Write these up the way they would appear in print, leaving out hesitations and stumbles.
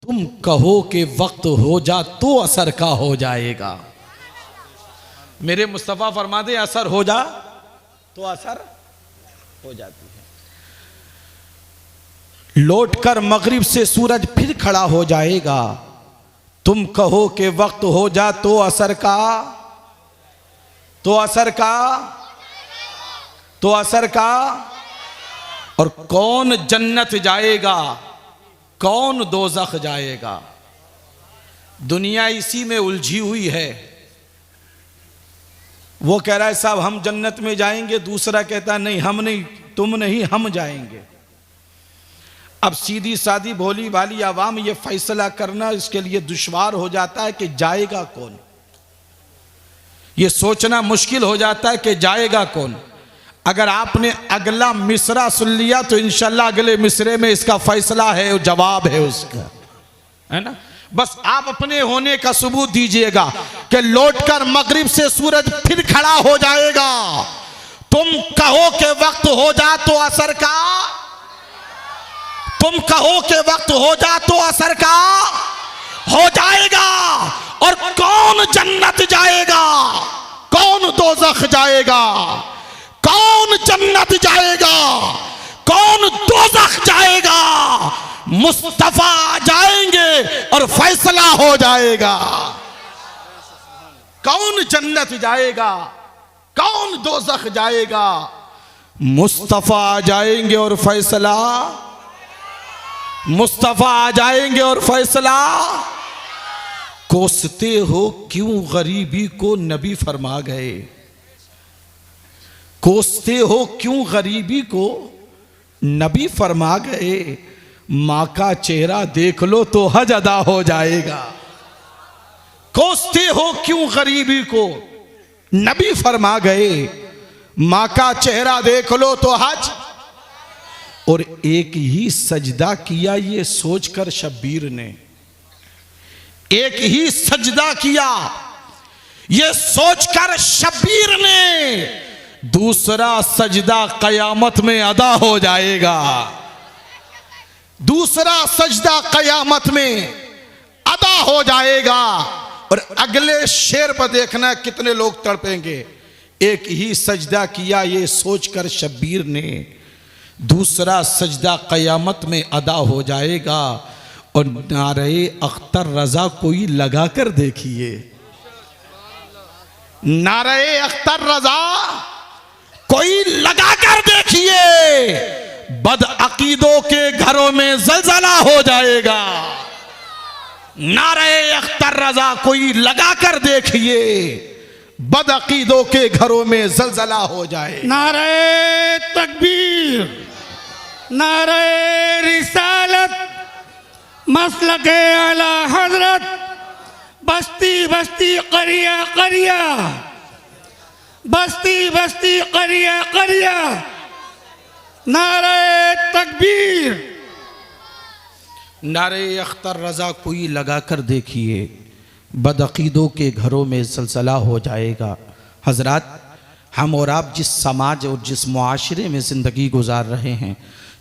तुम कहो कि वक्त हो जा तो असर का हो जाएगा। मेरे मुस्तफ़ा फरमा दे असर हो जा तो असर हो जाती है। लौटकर मगरिब से सूरज फिर खड़ा हो जाएगा। तुम कहो कि वक्त हो जा तो असर का और कौन जन्नत जाएगा कौन दोज़ख जाएगा। दुनिया इसी में उलझी हुई है। वो कह रहा है साहब हम जन्नत में जाएंगे, दूसरा कहता है नहीं हम नहीं, तुम नहीं हम जाएंगे। अब सीधी सादी भोली भाली आवाम ये फैसला करना इसके लिए दुश्वार हो जाता है कि जाएगा कौन। ये सोचना मुश्किल हो जाता है कि जाएगा कौन। अगर आपने अगला मिसरा सुन लिया तो इंशाल्लाह अगले मिसरे में इसका फैसला है, जवाब है उसका, है ना। बस आप अपने होने का सबूत दीजिएगा कि लौटकर मगरिब से सूरज फिर खड़ा हो जाएगा। तुम कहो कि वक्त हो जा तो असर का, तुम कहो कि वक्त हो जा तो असर का हो जाएगा। और कौन जन्नत जाएगा कौन दोज़ख जाएगा, कौन जन्नत जाएगा कौन दोज़ख जाएगा। मुस्तफा जाएंगे और फैसला हो जाएगा। कौन जन्नत जाएगा कौन दोज़ख जाएगा। मुस्तफा जाएंगे और फैसला, मुस्तफा जाएंगे और फैसला। कोसते हो क्यों गरीबी को नबी फरमा गए, कोसते हो क्यों गरीबी को नबी फरमा गए। माँ का चेहरा देख लो तो हज अदा हो जाएगा। कोसते हो क्यों गरीबी को नबी फरमा गए। माँ का चेहरा देख लो तो हज। और एक ही सजदा किया ये सोचकर शब्बीर ने, एक ही सजदा किया ये सोचकर शब्बीर ने। दूसरा सजदा कयामत में अदा हो जाएगा। दूसरा सजदा कयामत में अदा हो जाएगा। और अगले शेर पर देखना कितने लोग तड़पेंगे। एक ही सजदा किया ये सोचकर शब्बीर ने, दूसरा सजदा कयामत में अदा हो जाएगा। और नारे अख्तर रजा कोई लगा कर देखिए, नारे अख्तर रजा कोई लगा कर देखिए। बदअकीदों के घरों में जलजला हो जाएगा। नारे अख्तर रजा कोई लगा कर देखिए, बदअकीदों के घरों में जलजला हो जाए। नारे तकबीर, नारे रिसालत, मसलके आला हजरत, बस्ती बस्ती करिया करिया, बस्ती बस्ती करिया करिया। नारे तकबीर, नारे अख्तर रजा कोई लगा कर देखिए, बदअकीदों के घरों में सलसला हो जाएगा। हजरात, हम और आप जिस समाज और जिस मुआशरे में ज़िंदगी गुजार रहे हैं,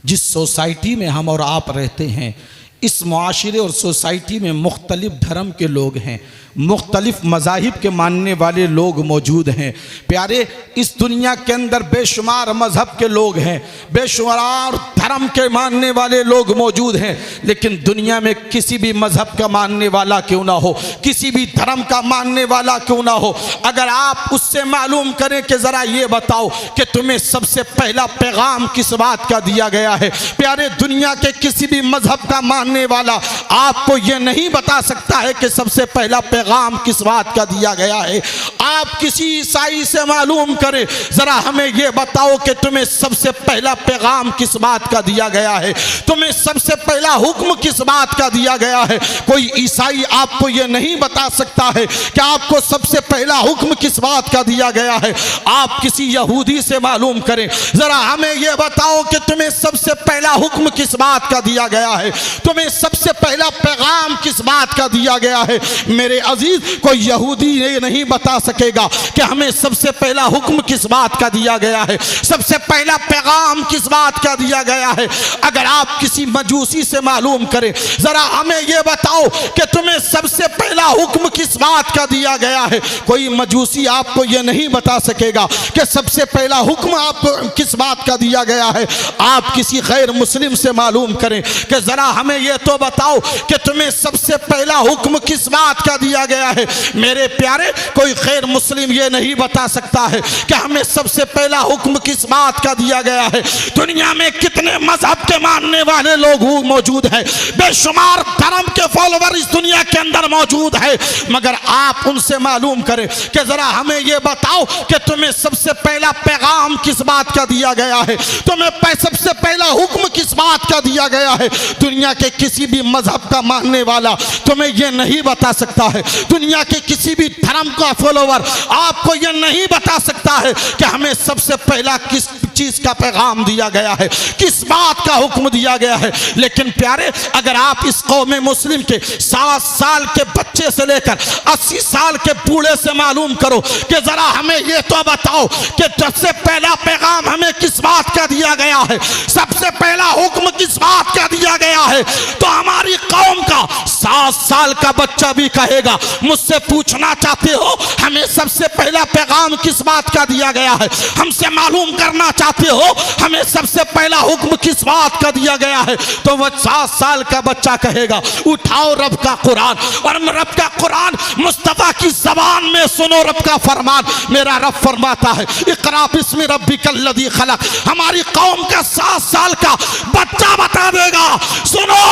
जिस सोसाइटी में हम और आप रहते हैं, इस मुआशरे और सोसाइटी में मुख्तलिफ धर्म के लोग हैं, मुख्तलिफ मज़ाहिब के मानने वाले लोग मौजूद हैं। प्यारे, इस दुनिया के अंदर बेशुमार मज़हब के लोग हैं, बेशुमार धर्म के मानने वाले लोग मौजूद हैं। लेकिन दुनिया में किसी भी मज़हब का मानने वाला क्यों ना हो, किसी भी धर्म का मानने वाला क्यों ना हो, अगर आप उससे मालूम करें कि ज़रा ये बताओ कि तुम्हें सबसे पहला पैगाम किस बात का दिया गया है। प्यारे, दुनिया के किसी भी मज़हब का मानने वाला आपको ये नहीं बता सकता है कि सबसे पहला पैगाम किस बात का दिया गया है। आप किसी ईसाई से मालूम करें, जरा हमें यह बताओ कि तुम्हें सबसे पहला पैगाम किस बात का दिया गया है, तुम्हें सबसे पहला हुक्म किस बात का दिया गया है। कोई ईसाई आपको यह नहीं बता सकता है कि आपको सबसे पहला हुक्म किस बात का दिया गया है। आप किसी यहूदी से मालूम करें, जरा हमें यह बताओ कि तुम्हें सबसे पहला हुक्म किस बात का दिया गया है, तुम्हें सबसे पहला पहला पैगाम किस बात का दिया गया है मेरे अजीज, कोई यहूदी ये नहीं बता सकेगा कि हमें सबसे पहला हुक्म किस बात का दिया गया है, सबसे पहला पैगाम किस बात का दिया गया है। अगर आप किसी मजूसी से मालूम करें, जरा हमें यह बताओ कि तुम्हें सबसे पहला हुक्म किस बात का दिया गया है, कोई मजूसी आपको यह नहीं बता सकेगा कि सबसे पहला हुक्म आपको किस बात का दिया गया है। आप किसी गैर मुस्लिम से मालूम करें कि जरा हमें यह तो बताओ कि तुम्हें सबसे पहला हुक्म किस बात का दिया गया है। मेरे प्यारे, कोई गैर मुस्लिम यह नहीं बता सकता है कि हमें सबसे पहला हुक्म किस बात का दिया गया है। दुनिया में कितने मजहब के मानने वाले लोग मौजूद हैं, बेशुमार धर्म के फॉलोवर इस दुनिया के अंदर मौजूद है, मगर आप उनसे मालूम करें कि जरा हमें यह बताओ कि तुम्हें सबसे पहला पैगाम किस बात का दिया गया है, तुम्हें सबसे पहला हुक्म किस बात का दिया गया है। दुनिया के किसी भी मजहब का मानने वाला तुम्हें यह नहीं बता सकता है, दुनिया के किसी भी धर्म का फॉलोवर आपको यह नहीं बता सकता है कि हमें सबसे पहला किस चीज का पैगाम दिया गया है, किस बात का हुक्म दिया गया है। लेकिन प्यारे, अगर आप इस कौम मुस्लिम के 7 साल के बच्चे से लेकर 80 साल के बूढ़े से मालूम करो कि जरा हमें यह तो बताओ कि सबसे पहला पैगाम हमें किस बात का दिया गया है, सबसे पहला हुक्म किस बात का दिया गया है, तो हमारी कौम का 7 साल का बच्चा भी कहेगा, मुझसे पूछना चाहते हो हमें सबसे पहला पैगाम किस बात का दिया गया है, हमसे मालूम करना चाहते हो हमें सबसे पहला हुक्म किस बात का दिया गया है, तो वह 7 साल का बच्चा कहेगा उठाओ रब का कुरान, और रब का कुरान मुस्तफा की जबान में सुनो रब का फरमान। मेरा रब फरमाता है इकरा बिस्मि रब्बिकल लज़ी खलक। हमारी कौम का 7 साल का बच्चा बता देगा, सुनो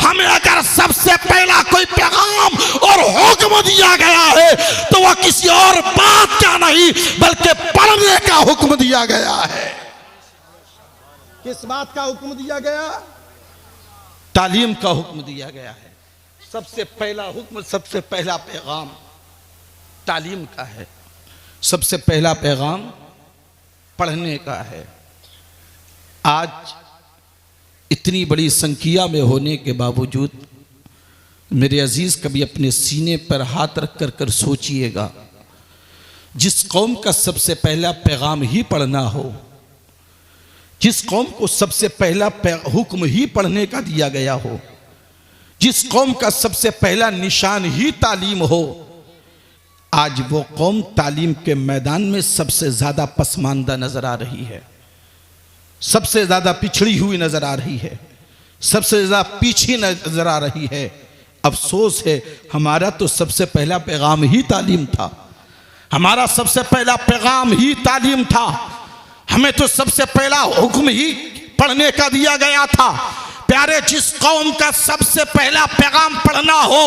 हमें अगर सबसे पहला कोई पैगाम और हुक्म दिया गया है तो वह किसी और बात का नहीं बल्कि पढ़ने का हुक्म दिया गया है। किस बात का हुक्म दिया गया? तालीम का हुक्म दिया गया है। सबसे पहला हुक्म, सबसे पहला पैगाम तालीम का है, सबसे पहला पैगाम पढ़ने का है। आज इतनी बड़ी संख्या में होने के बावजूद मेरे अजीज, कभी अपने सीने पर हाथ रख कर सोचिएगा, जिस कौम का सबसे पहला पैगाम ही पढ़ना हो, जिस कौम को सबसे पहला हुक्म ही पढ़ने का दिया गया हो, जिस कौम का सबसे पहला निशान ही तालीम हो, आज वो कौम तालीम के मैदान में सबसे ज्यादा पसमानदा नजर आ रही है, सबसे ज्यादा पिछड़ी हुई नजर आ रही है, सबसे ज्यादा पीछे नजर आ रही है। अफसोस है, हमारा तो सबसे पहला पैगाम ही तालीम था, हमारा सबसे पहला पैगाम ही तालीम था, हमें तो सबसे पहला हुक्म ही पढ़ने का दिया गया था। प्यारे, जिस कौम का सबसे पहला पैगाम पढ़ना हो,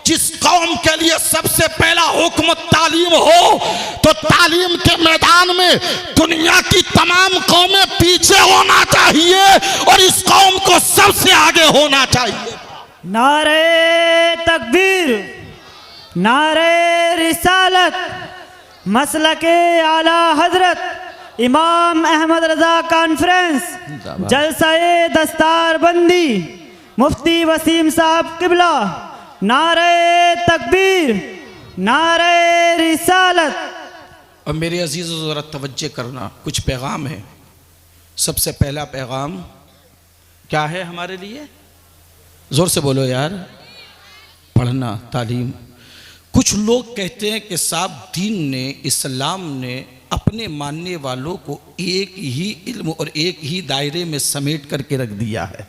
जिस कौम के लिए सबसे पहला हुक्म तालीम हो, तो तालीम के मैदान में दुनिया की तमाम कौमें पीछे होना चाहिए और इस कौम को सबसे आगे होना चाहिए। नारे तकबीर, नारे रिसालत, मसलके आला हजरत इमाम अहमद रजा कॉन्फ्रेंस, जलसाए दस्तार बंदी, मुफ्ती वसीम साहब किबला, नारे तकबीर, नारे रिसालत। और मेरे अजीज़ों, ज़रा तवज्जो करना, कुछ पैगाम है। सबसे पहला पैगाम क्या है हमारे लिए? जोर से बोलो यार, पढ़ना, तालीम। कुछ लोग कहते हैं कि साहब दीन ने, इस्लाम ने अपने मानने वालों को एक ही इल्म और एक ही दायरे में समेट करके रख दिया है,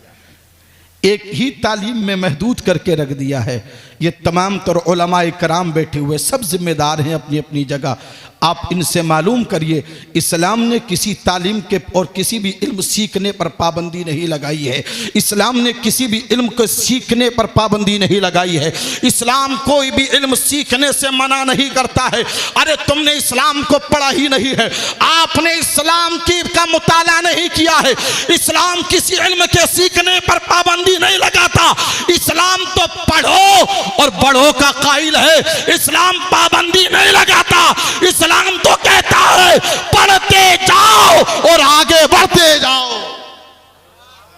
एक ही तालीम में महदूद करके रख दिया है। ये तमाम तर उलमाए कराम बैठे हुए सब जिम्मेदार हैं अपनी अपनी जगह। आप इनसे मालूम करिए, इस्लाम ने किसी तालीम के और किसी भी इल्म सीखने पर पाबंदी नहीं लगाई है। इस्लाम ने किसी भी इल्म को सीखने पर पाबंदी नहीं लगाई है। इस्लाम कोई भी इल्म सीखने से मना नहीं करता है। अरे तुमने इस्लाम को पढ़ा ही नहीं है, आपने इस्लाम की का मुताला नहीं किया है। इस्लाम किसी इल्म के सीखने पर पाबंदी नहीं लगाता। इस्लाम तो पढ़ो और बढ़ो का कायल है, इस्लाम पाबंदी नहीं लगाता। इस्लाम तो कहता है पढ़ते जाओ और आगे बढ़ते जाओ।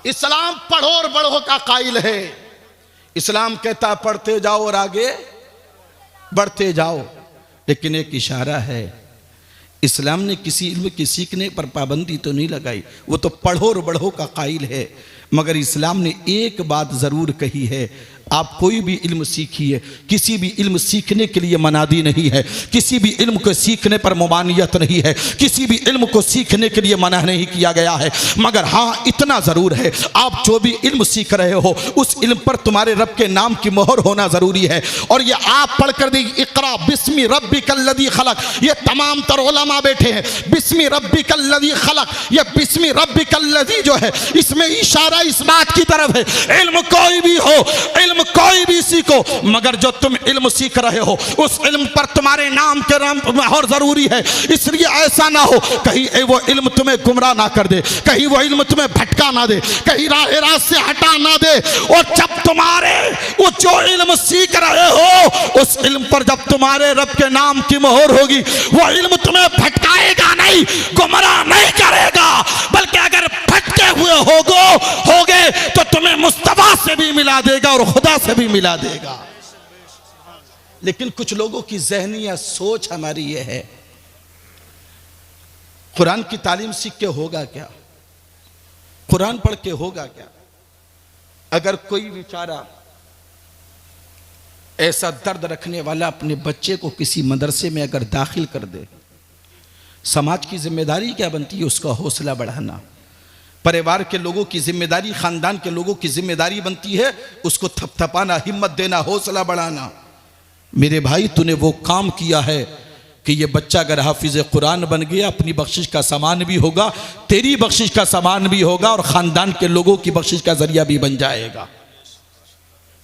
इस्लाम पढ़ो और बढ़ो का कायल है। इस्लाम कहता पढ़ते जाओ और आगे बढ़ते जाओ, लेकिन एक इशारा है, इस्लाम ने किसी इल्म के सीखने पर पाबंदी तो नहीं लगाई, वो तो पढ़ो और बढ़ो का कायल है। मगर इस्लाम ने एक बात ज़रूर कही है, आप कोई भी इल्म सीखिए, किसी भी इल्म सीखने के लिए मनादी नहीं है, किसी भी इल्म को सीखने पर मुमानियत नहीं है, किसी भी इल्म को सीखने के लिए मना नहीं किया गया है। मगर हाँ इतना ज़रूर है, आप जो भी इल्म सीख रहे हो उस इल्म पर तुम्हारे रब के नाम की मोहर होना ज़रूरी है। और ये आप पढ़ कर दी इक़रा बिस्मि रब्बिकल्लज़ी खलक, ये तमाम तर उलमा बैठे हैं, बिस्मि रब्बिकल्लज़ी खलक, ये बिस्मि रब्बिकल्लज़ी जो है इसमें इशारा इस बात की तरफ है, इल्म कोई भी हो, इल्म कोई भी सीखो, मगर जो तुम इल्म सीख रहे हो उस इल्म पर तुम्हारे नाम के मोहर जरूरी है। इसलिए ऐसा ना हो कहीं वो इल्म तुम्हें गुमराह ना कर दे, कहीं वो इल्म तुम्हें भटका ना दे, कहीं राह से हटा ना दे। और जब तुम्हारे वो जो इल्म सीख रहे हो उस इल्म पर जब तुम्हारे रब के नाम की मोहर होगी, वो इल्म तुम्हें भटकाएगा नहीं, गुमराह नहीं करेगा, बल्कि अगर भटके हुए होगे तो तुम्हें मुस्तफा से भी मिला देगा और खुदा से भी मिला देगा। लेकिन कुछ लोगों की ज़हनी या सोच हमारी ये है, कुरान की तालीम सीख के होगा क्या, कुरान पढ़ के होगा क्या। अगर कोई बेचारा ऐसा दर्द रखने वाला अपने बच्चे को किसी मदरसे में अगर दाखिल कर दे, समाज की जिम्मेदारी क्या बनती है, उसका हौसला बढ़ाना। परिवार के लोगों की जिम्मेदारी, खानदान के लोगों की जिम्मेदारी बनती है उसको थपथपाना, हिम्मत देना, हौसला बढ़ाना। मेरे भाई तूने वो काम किया है कि ये बच्चा अगर हाफिज कुरान बन गया, अपनी बख्शिश का सामान भी होगा, तेरी बख्शिश का सामान भी होगा और ख़ानदान के लोगों की बख्शिश का ज़रिया भी बन जाएगा।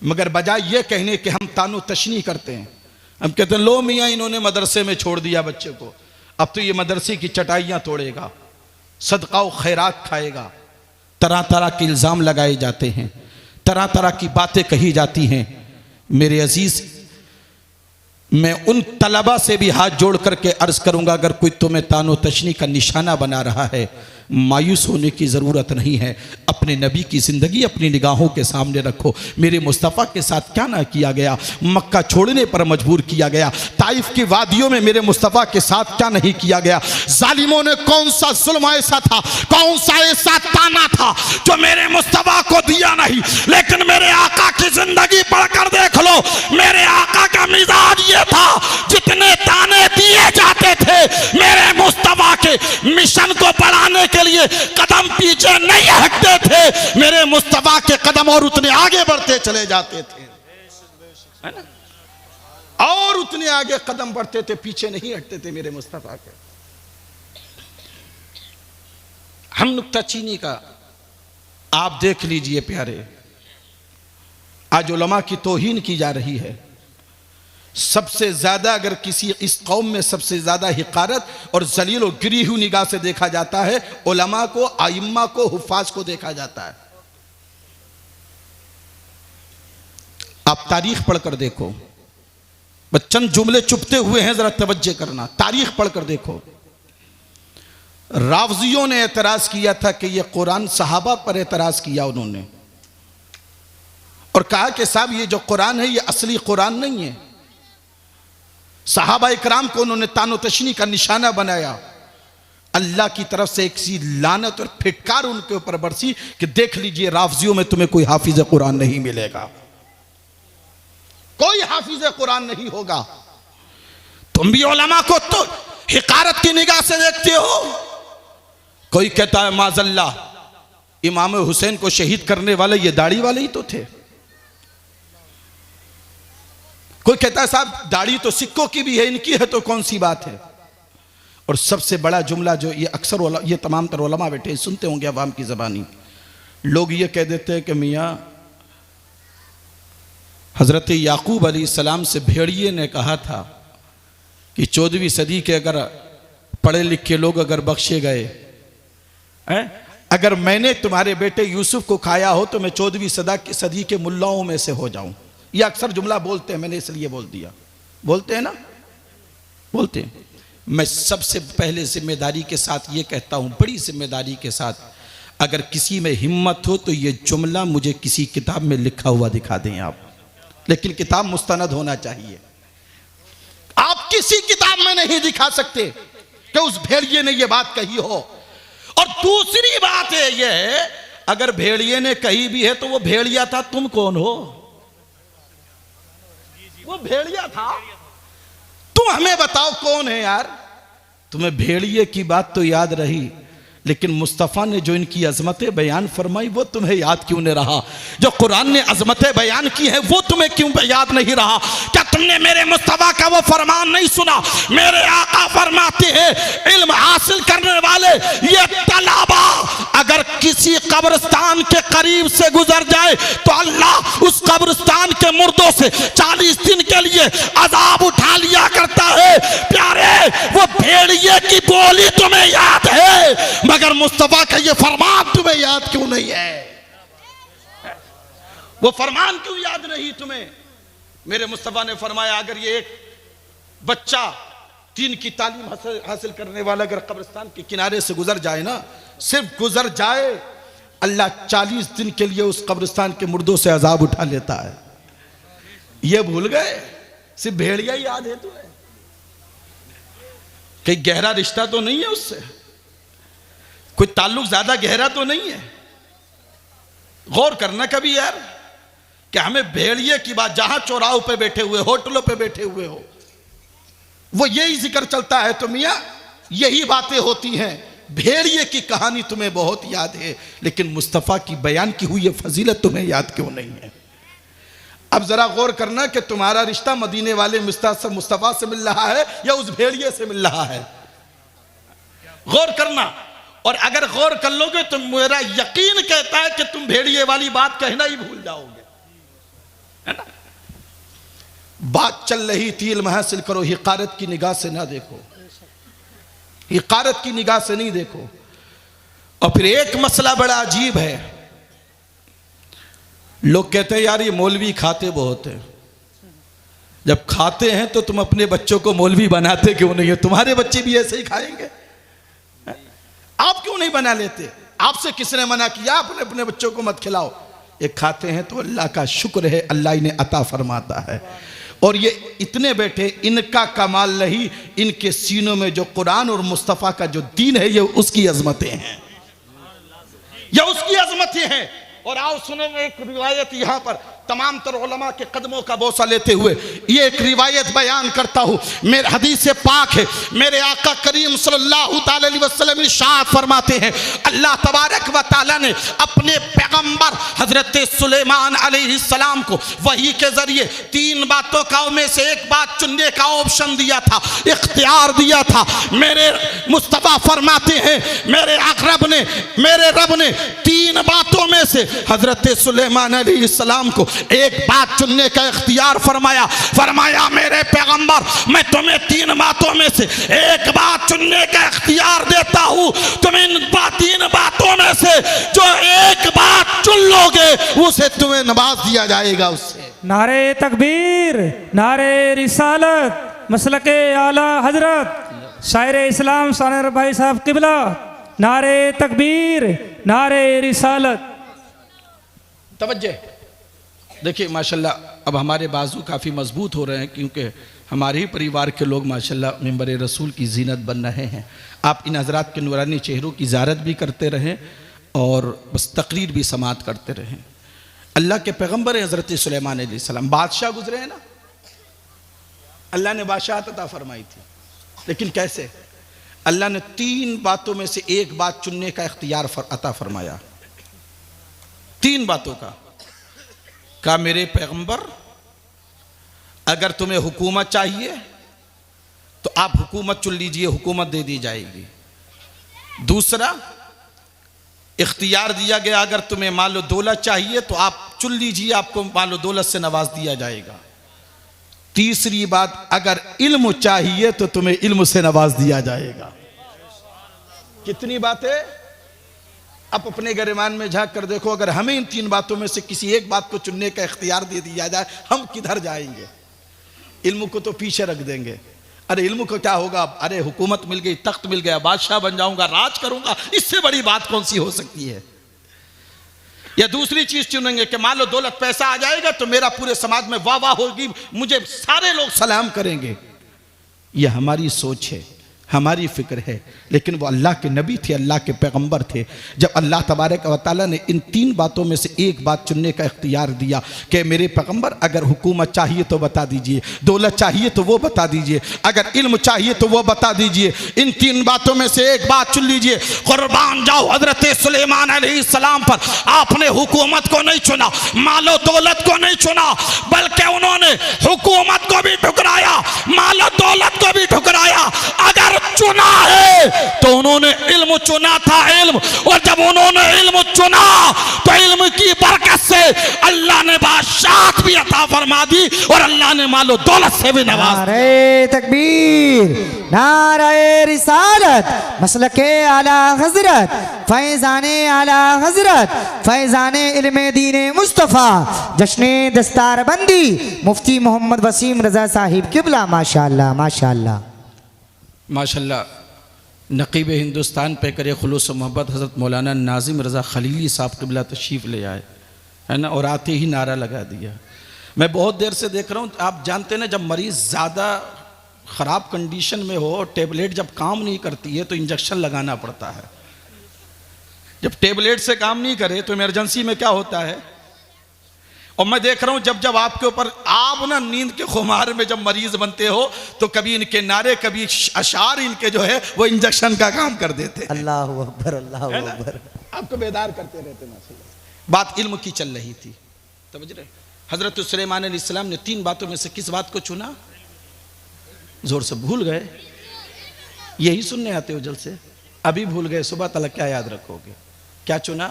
मगर बजाय ये कहने कि हम तानो तशनी करते हैं, हम कहते हैं लो मियाँ इन्होंने मदरसे में छोड़ दिया बच्चे को, अब तो ये मदरसे की चटाइयाँ तोड़ेगा, सदका व खैरात खाएगा। तरह तरह के इल्ज़ाम लगाए जाते हैं, तरह तरह की बातें कही जाती हैं। मेरे अजीज़, मैं उन तलबा से भी हाथ जोड़ करके अर्ज़ करूँगा, अगर कोई तुम्हें तानो तशनी का निशाना बना रहा है, मायूस होने की ज़रूरत नहीं है। अपने नबी की ज़िंदगी अपनी निगाहों के सामने रखो। मेरे मुस्तफ़ा के साथ क्या ना किया गया, मक्का छोड़ने पर मजबूर किया गया, ताइफ की वादियों में मेरे मुस्तफ़ा के साथ क्या नहीं किया गया। जालिमों ने कौन सा जुल्म ऐसा था, कौन सा ऐसा ताना था जो मेरे मुस्तफ़ा को दिया नहीं। लेकिन मेरे आका की ज़िंदगी पढ़कर देख लो, मेरे आका का मिजाज ये था, जितने ताने दिए जाते थे मेरे मुस्तफ़ा के मिशन को बढ़ाने के लिए कदम पीछे नहीं हटते थे, मेरे मुस्तफा के कदम और उतने आगे बढ़ते चले जाते थे, है ना, और उतने आगे कदम बढ़ते थे, पीछे नहीं हटते थे मेरे मुस्तफा के। हम नुक्ताचीनी का आप देख लीजिए प्यारे, आज उलमा की तौहीन की जा रही है। सबसे ज्यादा अगर किसी इस कौम में सबसे ज्यादा हिकारत और जलील और गिरी हुई निगाह से देखा जाता है, उलमा को, आइम्मा को, हुफ्फाज को देखा जाता है। आप तारीख पढ़कर देखो, चंद जुमले चुपते हुए हैं, जरा तवज्जो करना, तारीख पढ़कर देखो। रावजियों ने एतराज किया था कि यह कुरान सहाबा पर एतराज किया उन्होंने, और कहा कि साहब ये जो कुरान है ये असली कुरान नहीं है। सहाबा इकराम को उन्होंने तानो तशनी का निशाना बनाया। अल्लाह की तरफ से एक सी लानत और फिटकार उनके ऊपर बरसी कि देख लीजिए रावजियों में तुम्हें कोई हाफिज कुरान नहीं मिलेगा, कोई हाफिज कुरान नहीं होगा। तुम भी उलमा को तो हिकारत की निगाह से देखते हो। कोई कहता है माजल्ला इमाम हुसैन को शहीद करने वाले ये दाढ़ी वाले ही तो थे। कोई कहता है साहब दाढ़ी तो सिक्कों की भी है, इनकी है तो कौन सी बात है। और सबसे बड़ा जुमला जो ये अक्सर ये तमाम तर उलमा बैठे सुनते होंगे अवाम की ज़बानी, लोग ये कह देते हैं कि मियाँ हज़रत याकूब अलैहिस्सलाम से भेड़िए ने कहा था कि 14वीं सदी के अगर पढ़े लिखे लोग अगर बख्शे गए, अगर मैंने तुम्हारे बेटे यूसुफ को खाया हो तो मैं 14वीं सदी के मुल्लाओं में से हो जाऊं। ये अक्सर जुमला बोलते हैं, मैंने इसलिए बोल दिया, बोलते हैं ना, बोलते हैं। मैं सबसे पहले जिम्मेदारी के साथ ये कहता हूं, बड़ी जिम्मेदारी के साथ, अगर किसी में हिम्मत हो तो ये जुमला मुझे किसी किताब में लिखा हुआ दिखा दें आप, लेकिन किताब मुस्तनद होना चाहिए। आप किसी किताब में नहीं दिखा सकते कि उस भेड़िए ने ये बात कही हो। और दूसरी बात है ये, अगर भेड़िए ने कही भी है तो वो भेड़िया था, तुम कौन हो? वो भेड़िया था, तुम हमें बताओ कौन है यार? तुम्हें भेड़िए की बात तो याद रही, लेकिन मुस्तफ़ा ने जो इनकी अजमतें बयान फरमाई वो तुम्हें याद क्यों नहीं रहा? जो कुरान ने अजमतें बयान की है वो तुम्हें क्यों याद नहीं रहा? क्या तुमने मेरे मुस्तफ़ा का वो फरमान नहीं सुना? मेरे आका फरमाते हैं, इल्म हासिल करने वाले ये तलाबा अगर किसी कब्रिस्तान के करीब से गुजर जाए तो अल्लाह उस कब्रिस्तान के मुर्दों से 40 दिन के लिए अजाब उठा लिया करता है। प्यारे, वो भेड़िए की बोली तुम्हें याद है, मगर मुस्तफा का ये फरमान तुम्हें याद क्यों नहीं है? वो फरमान क्यों याद नहीं तुम्हें? मेरे मुस्तफा ने फरमाया, अगर ये एक बच्चा दीन की तालीम हासिल करने वाला अगर कब्रिस्तान के किनारे से गुजर जाए ना, सिर्फ गुजर जाए, अल्लाह 40 दिन के लिए उस कब्रिस्तान के मुर्दों से अजाब उठा लेता है। ये भूल गए? सिर्फ भेड़िया ही याद है तुम्हें? कहीं गहरा रिश्ता तो नहीं है उससे? कोई ताल्लुक ज्यादा गहरा तो नहीं है? गौर करना कभी यार, कि हमें भेड़िए की बात, जहां चौराहों पे बैठे हुए, होटलों पे बैठे हुए हो, वो यही जिक्र चलता है तो मियां यही बातें होती हैं। भेड़िए की कहानी तुम्हें बहुत याद है, लेकिन मुस्तफ़ा की बयान की हुई फजीलत तुम्हें याद क्यों नहीं है? अब जरा गौर करना कि तुम्हारा रिश्ता मदीने वाले मुस्तफ़ा से मिल रहा है या उस भेड़िए से मिल रहा है? गौर करना। और अगर गौर कर लोगे तो मेरा यकीन कहता है कि तुम भेड़िए वाली बात कहना ही भूल जाओगे, है ना? बात चल रही थी, इल्म हासिल करो, हिकारत की निगाह से ना देखो, हिकारत की निगाह से नहीं देखो। और फिर एक मसला बड़ा अजीब है, लोग कहते हैं यार ये मौलवी खाते बहुत है। जब खाते हैं तो तुम अपने बच्चों को मौलवी बनाते क्यों नहीं है? तुम्हारे बच्चे भी ऐसे ही खाएंगे, आप क्यों नहीं बना लेते? आपसे किसने मना किया? अपने अपने बच्चों को मत खिलाओ। ये खाते हैं तो अल्लाह का शुक्र है, अल्लाह इन्हें अता फरमाता है। और ये इतने बैठे, इनका कमाल नहीं, इनके सीनों में जो कुरान और मुस्तफ़ा का जो दीन है, ये उसकी अजमतें हैं, ये उसकी अजमतें हैं। और आओ सुनेंगे एक रिवायत यहाँ पर, तमाम तर उलमा के कदमों का बोसा लेते हुए ये एक रिवायत बयान करता हूँ। मेरे हदीस पाक है, मेरे आका करीम सल्लल्लाहु अलैहि वसल्लम इरशाद फरमाते हैं, अल्लाह तबारक व तआला ने अपने पैगंबर हजरत सुलेमान अलैहिस्सलाम को वही के जरिए 3 बातों का में से एक बात चुनने का ऑप्शन दिया था, इख्तियार दिया था। मेरे मुस्तफ़ा फरमाते हैं, मेरे अक़रब ने, मेरे रब ने 3 बातों में से हजरत सुलेमान अलैहिस्सलाम को एक बात चुनने का इख्तियार फरमाया। फरमाया मेरे पैगंबर, मैं तुम्हें 3 बातों में से एक बात चुनने का इख्तियार देता हूं, तुम इन 3 बातों में से जो एक बात चुन लोगे उसे तुम्हें नवाज दिया जाएगा। उससे नारे तकबीर, नारे रिसालत, मसलके आला हजरत, शायर इस्लाम सानर भाई साहब किबला, नारे तकबीर, नारे रिसालत। तवज्जो देखिए, माशाल्लाह अब हमारे बाजू काफ़ी मजबूत हो रहे हैं, क्योंकि हमारे ही परिवार के लोग माशाल्लाह मिंबर रसूल की जीनत बन रहे हैं। आप इन हजरात के नूरानी चेहरों की ज़ियारत भी करते रहें और बस तकरीर भी समात करते रहें। अल्लाह के पैगंबर हज़रत सुलेमान अलैहिस्सलाम बादशाह गुजरे हैं ना, अल्लाह ने बादशाहत अता फरमाई थी, लेकिन कैसे? अल्लाह ने 3 बातों में से एक बात चुनने का इख्तियार अता फरमाया। 3 बातों का। कहा मेरे पैगंबर, अगर तुम्हें हुकूमत चाहिए तो आप हुकूमत चुन लीजिए, हुकूमत दे दी जाएगी। दूसरा इख्तियार दिया गया, अगर तुम्हें मालो दौलत चाहिए तो आप चुन लीजिए, आपको मालो दौलत से नवाज दिया जाएगा। तीसरी बात, अगर इल्म चाहिए तो तुम्हें इल्म से नवाज दिया जाएगा। कितनी बातें? आप अपने गिरमान में झांक कर देखो, अगर हमें इन 3 बातों में से किसी एक बात को चुनने का इख्तियार दे दिया जाए, हम किधर जाएंगे? इल्म को तो पीछे रख देंगे। अरे इल्म को क्या होगा? अरे हुकूमत मिल गई, तख्त मिल गया, बादशाह बन जाऊंगा, राज करूंगा, इससे बड़ी बात कौन सी हो सकती है? या दूसरी चीज चुनेंगे कि मान लो दौलत पैसा आ जाएगा तो मेरा पूरे समाज में वाह वाह होगी, मुझे सारे लोग सलाम करेंगे। यह हमारी सोच है, हमारी फिक्र है, लेकिन वो अल्लाह के नबी थे, अल्लाह के पैगंबर थे। जब अल्लाह तबारक व तआला ने इन 3 बातों में से एक बात चुनने का इख्तियार दिया कि मेरे पैगंबर अगर हुकूमत चाहिए तो बता दीजिए, दौलत चाहिए तो वो बता दीजिए, अगर इल्म चाहिए तो वो बता दीजिए, इन 3 बातों में से एक बात चुन लीजिए। कुर्बान जाओ हजरत सुलेमान अलैहिस्सलाम पर आपने हुकूमत को नहीं चुना, मालो दौलत को नहीं चुना, बल्कि उन्होंने हुकूमत को भी ठुकराया, मालो दौलत को भी ठुकराया। अगर चुना है तो उन्होंने इल्म चुना था, इल्म। और जब उन्होंने इल्म चुना तो इल्म की बरकत से अल्लाह ने बादशाहत भी अता फरमा दी और अल्लाह ने मालो दौलत से भी नवाज। नारे तकबीर, नारे रिसालत, मसलके आला हजरत, फैजाने आला हजरत, फैजाने इल्मे दीने मुस्तफ़ा, जश्ने दस्तारबंदी मुफ्ती मोहम्मद वसीम रजा साहिब किबला। माशाअल्लाह माशाअल्लाह माशाल्लाह। नकीब हिंदुस्तान पे करे खुलूस मोहब्बत हज़रत मौलाना नाजिम रज़ा खलीली साहब क़िबला तशरीफ़ ले आए, है ना, और आते ही नारा लगा दिया। मैं बहुत देर से देख रहा हूँ, आप जानते ना जब मरीज़ ज़्यादा ख़राब कंडीशन में हो, टेबलेट जब काम नहीं करती है तो इंजेक्शन लगाना पड़ता है। जब टेबलेट से काम नहीं करे तो इमरजेंसी में क्या होता है। और मैं देख रहा हूं जब जब आपके ऊपर आप ना नींद के खुमार में जब मरीज बनते हो तो कभी इनके नारे, कभी अशार इनके जो है वो इंजेक्शन का काम कर देते हैं। अल्लाहु अकबर, अल्लाहु अकबर। आपको बेदार करते रहते माशाल्लाह। बात इल्म की चल रही थी, समझ रहे। हजरत सुलेमान अलैहिस्सलाम ने 3 बातों में से किस बात को चुना? जोर से भूल गए, यही सुनने आते हो जल से, अभी भूल गए, सुबह तक क्या याद रखोगे? क्या चुना?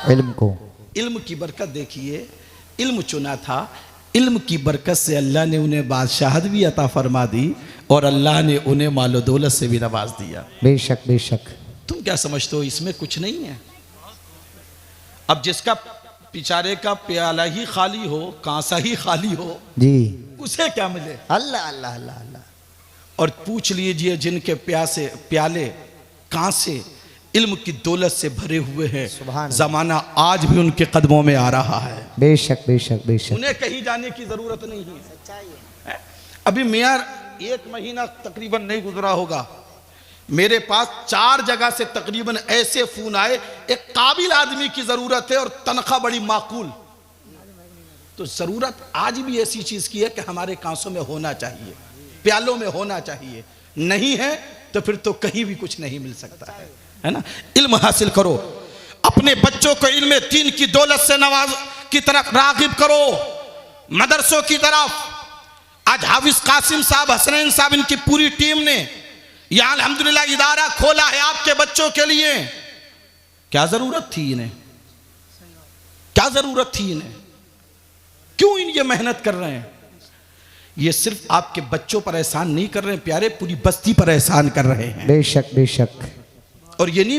इल्म को। इल्म की बरकत देखिए, इल्म चुना था, इल्म की बरकत से अल्लाह ने उन्हें बादशाहत भी अता फरमा दी और अल्लाह ने उन्हें मालो दौलत से भी नवाज दिया। बेशक बेशक। तुम क्या समझते हो इसमें कुछ नहीं है? अब जिसका बेचारे का प्याला ही खाली हो, कांसा ही खाली हो, जी, उसे क्या मिले? अल्लाह अल्लाह अल्लाह अल्लाह। और पूछ लीजिए जिनके प्याले कांसे इल्म की दौलत से भरे हुए हैं, जमाना आज भी उनके कदमों में आ रहा है। बेशक बेशक बेशक। उन्हें कहीं जाने की जरूरत नहीं है। अभी मियां 1 महीना तकरीबन नहीं गुजरा होगा, मेरे पास 4 जगह से तकरीबन ऐसे फोन आए, एक काबिल आदमी की जरूरत है और तनख्वाह बड़ी माकूल। तो जरूरत आज भी ऐसी चीज की है कि हमारे कांसों में होना चाहिए, प्यालों में होना चाहिए। नहीं है तो फिर तो कहीं भी कुछ नहीं मिल सकता है ना। इल्म हासिल करो, अपने बच्चों को इल्म दीन की दौलत से नवाज की तरफ रागिब करो, मदरसों की तरफ। आज हाफिज कासिम साहब, हसनैन साहब, इनकी पूरी टीम ने यहां अल्हम्दुलिल्लाह इदारा खोला है आपके बच्चों के लिए। क्या जरूरत थी इन्हें? क्या जरूरत थी इन्हें? क्यों ये मेहनत कर रहे हैं? ये सिर्फ आपके बच्चों पर एहसान नहीं कर रहे हैं प्यारे, पूरी बस्ती पर एहसान कर रहे हैं। बेशक बेशक। और ये नहीं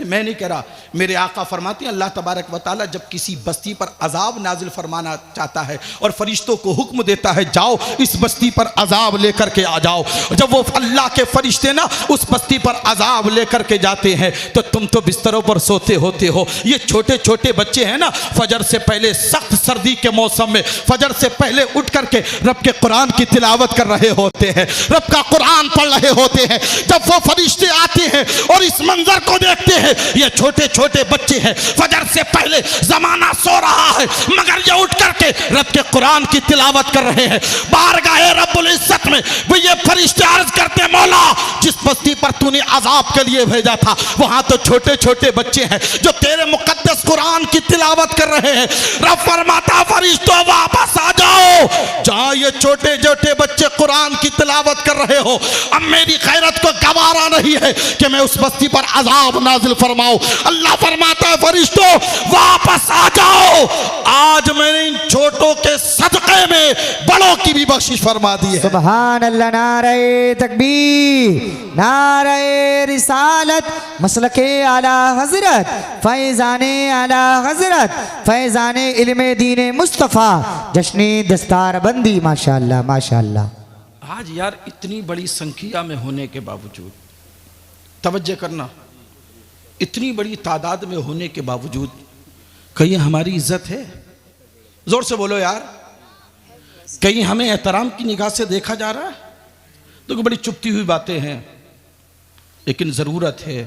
मैं नहीं कह रहा, मेरे आका फरमाते हैं अल्लाह तबारक व तआला जब किसी बस्ती पर अजाब नाजिल फरमाना चाहता है और फरिश्तों को हुक्म देता है जाओ इस बस्ती पर अजाब लेकर के आ जाओ, जब वो अल्लाह के फरिश्ते ना उस बस्ती पर अजाब लेकर के जाते हैं तो तुम तो बिस्तरों पर सोते होते हो। ये छोटे छोटे बच्चे हैं ना, फजर से पहले, सख्त सर्दी के मौसम में फजर से पहले उठ करके रब के कुरान की तिलावत कर रहे होते हैं, रब का कुरान पढ़ रहे होते हैं। जब वो फरिश्ते आते हैं और इस मंजर को देखते हैं, ये छोटे छोटे बच्चे हैं, फजर से पहले जमाना सो रहा है मगर ये उठ करके रब के कुरान की तिलावत कर रहे हैं। बारगाहे रब्बुल इज्जत में वो ये फरिश्ते अर्ज करते मौला जिस बस्ती पर तूने अजाब के लिए भेजा था वहां तो छोटे छोटे बच्चे हैं जो तेरे मुकद्दस कुरान की तिलावत कर रहे हैं। रब फरमाता फरिश्तों वापस आ जाओ, जहां ये छोटे छोटे बच्चे कुरान की तिलावत कर रहे हो, अब मेरी खैरत को गवारा नहीं है कि मैं उस बस्ती पर अजाब नाजिल फरमाऊं। अल्लाह फरमाता है फरिश्तों वापस आ जाओ, आज मैंने इन छोटों के सदक़े में बड़ों की भी बख्शिश फरमा दी है। सुभान अल्लाह। नारे तकबीर, नारे रिसालत, मसलके आला हजरत, फैजाने आला हजरत, फैजाने इल्मे दीने मुस्तफ़ा, जश्ने दस्तारबंदी। माशाअल्लाह माशाअल्लाह। आज यार इतनी बड़ी संख्या में होने के बावजूद, तवज्जो करना, इतनी बड़ी तादाद में होने के बावजूद कहीं हमारी इज्जत है? जोर से बोलो यार। कहीं हमें एहतराम की निगाह से देखा जा रहा है? तो बड़ी चुपती हुई बातें हैं, लेकिन ज़रूरत है